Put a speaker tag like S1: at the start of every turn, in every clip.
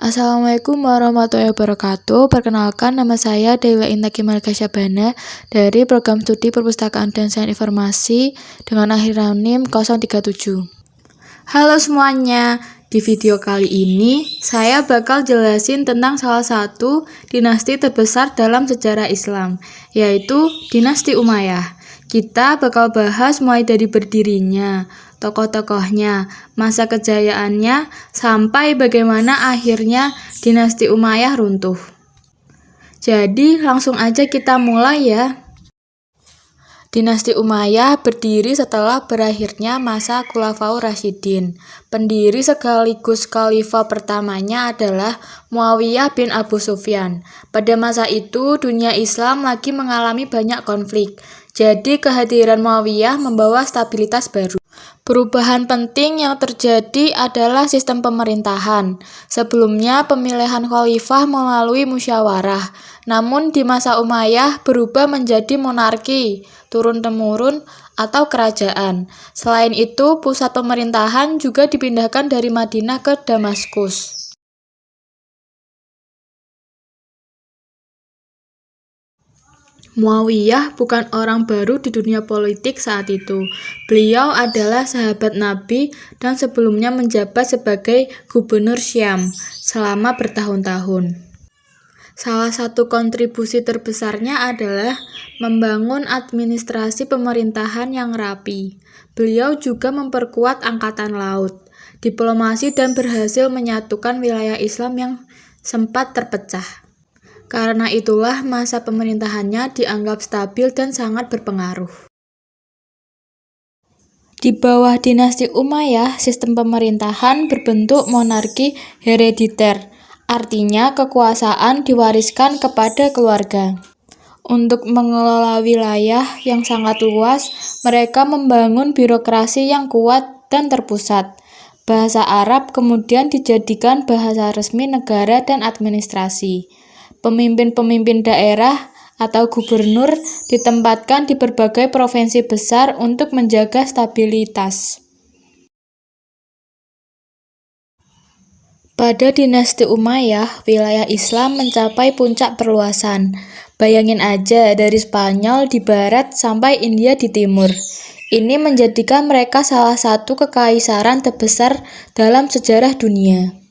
S1: Assalamualaikum warahmatullahi wabarakatuh. Perkenalkan, nama saya Dewa Inta Kimalika Syabana dari Program Studi Perpustakaan dan Sains Informasi dengan akhir NIM 037. Halo semuanya, di video kali ini saya bakal jelasin tentang salah satu dinasti terbesar dalam sejarah Islam, yaitu dinasti Umayyah. Kita bakal bahas mulai dari berdirinya, tokoh-tokohnya, masa kejayaannya, sampai bagaimana akhirnya dinasti Umayyah runtuh. Jadi langsung aja kita mulai ya. Dinasti Umayyah berdiri setelah berakhirnya masa Khulafaur Rasyidin. Pendiri sekaligus khalifah pertamanya adalah Muawiyah bin Abu Sufyan. Pada masa itu, dunia Islam lagi mengalami banyak konflik. Jadi kehadiran Muawiyah membawa stabilitas baru. Perubahan penting yang terjadi adalah sistem pemerintahan. Sebelumnya pemilihan khalifah melalui musyawarah, namun di masa Umayyah berubah menjadi monarki, turun-temurun atau kerajaan. Selain itu, pusat pemerintahan juga dipindahkan dari Madinah ke Damaskus. Muawiyah bukan orang baru di dunia politik saat itu. Beliau adalah sahabat Nabi dan sebelumnya menjabat sebagai gubernur Syam selama bertahun-tahun. Salah satu kontribusi terbesarnya adalah membangun administrasi pemerintahan yang rapi. Beliau juga memperkuat angkatan laut, diplomasi dan berhasil menyatukan wilayah Islam yang sempat terpecah. Karena itulah masa pemerintahannya dianggap stabil dan sangat berpengaruh. Di bawah dinasti Umayyah, sistem pemerintahan berbentuk monarki herediter, artinya kekuasaan diwariskan kepada keluarga. Untuk mengelola wilayah yang sangat luas, mereka membangun birokrasi yang kuat dan terpusat. Bahasa Arab kemudian dijadikan bahasa resmi negara dan administrasi. Pemimpin-pemimpin daerah atau gubernur ditempatkan di berbagai provinsi besar untuk menjaga stabilitas. Pada dinasti Umayyah, wilayah Islam mencapai puncak perluasan. Bayangin aja, dari Spanyol di barat sampai India di timur. Ini menjadikan mereka salah satu kekaisaran terbesar dalam sejarah dunia.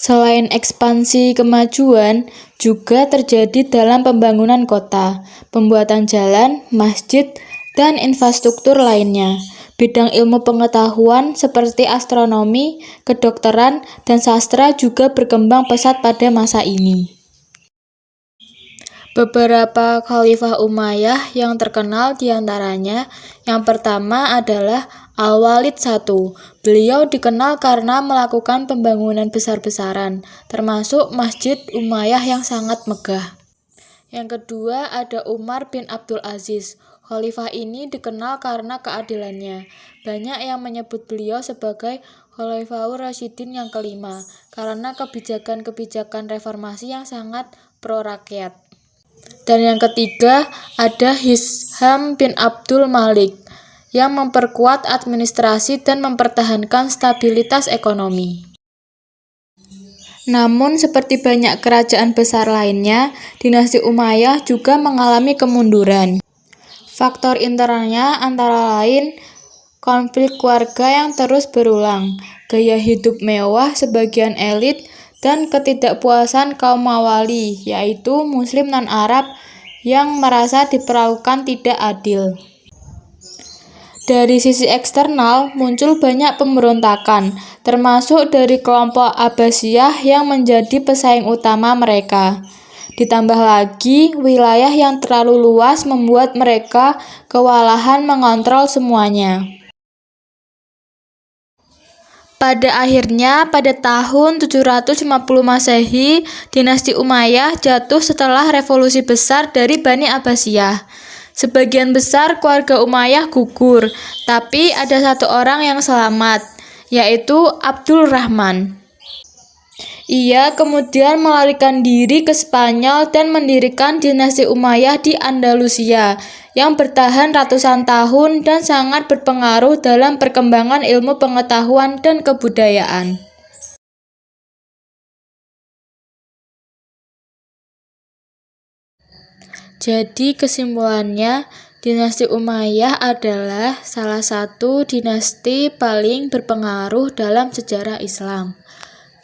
S1: Selain ekspansi kemajuan, juga terjadi dalam pembangunan kota, pembuatan jalan, masjid, dan infrastruktur lainnya. Bidang ilmu pengetahuan seperti astronomi, kedokteran, dan sastra juga berkembang pesat pada masa ini. Beberapa khalifah Umayyah yang terkenal diantaranya, yang pertama adalah Al-Walid I. Beliau dikenal karena melakukan pembangunan besar-besaran, termasuk Masjid Umayyah yang sangat megah. Yang kedua ada Umar bin Abdul Aziz. Khalifah ini dikenal karena keadilannya. Banyak yang menyebut beliau sebagai Khulafaur Rasyidin yang kelima, karena kebijakan-kebijakan reformasi yang sangat pro-rakyat. Dan yang ketiga ada Hisham bin Abdul Malik yang memperkuat administrasi dan mempertahankan stabilitas ekonomi. Namun seperti banyak kerajaan besar lainnya, dinasti Umayyah juga mengalami kemunduran. Faktor internalnya antara lain konflik keluarga yang terus berulang, gaya hidup mewah sebagian elit, dan ketidakpuasan kaum Mawali, yaitu Muslim non-Arab yang merasa diperlakukan tidak adil. Dari sisi eksternal, muncul banyak pemberontakan, termasuk dari kelompok Abbasiyah yang menjadi pesaing utama mereka. Ditambah lagi, wilayah yang terlalu luas membuat mereka kewalahan mengontrol semuanya. Pada akhirnya, pada tahun 750 Masehi, dinasti Umayyah jatuh setelah revolusi besar dari Bani Abbasiyah. Sebagian besar keluarga Umayyah gugur, tapi ada satu orang yang selamat, yaitu Abdul Rahman. Ia kemudian melarikan diri ke Spanyol dan mendirikan dinasti Umayyah di Andalusia yang bertahan ratusan tahun dan sangat berpengaruh dalam perkembangan ilmu pengetahuan dan kebudayaan. Jadi kesimpulannya, dinasti Umayyah adalah salah satu dinasti paling berpengaruh dalam sejarah Islam.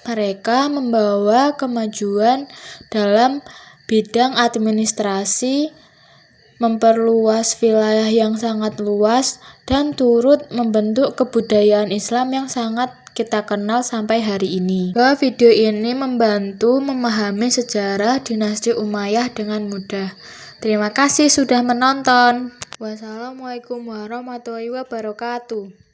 S1: Mereka membawa kemajuan dalam bidang administrasi, memperluas wilayah yang sangat luas, dan turut membentuk kebudayaan Islam yang sangat kita kenal sampai hari ini. Video ini membantu memahami sejarah dinasti Umayyah dengan mudah. Terima kasih sudah menonton. Wassalamualaikum warahmatullahi wabarakatuh.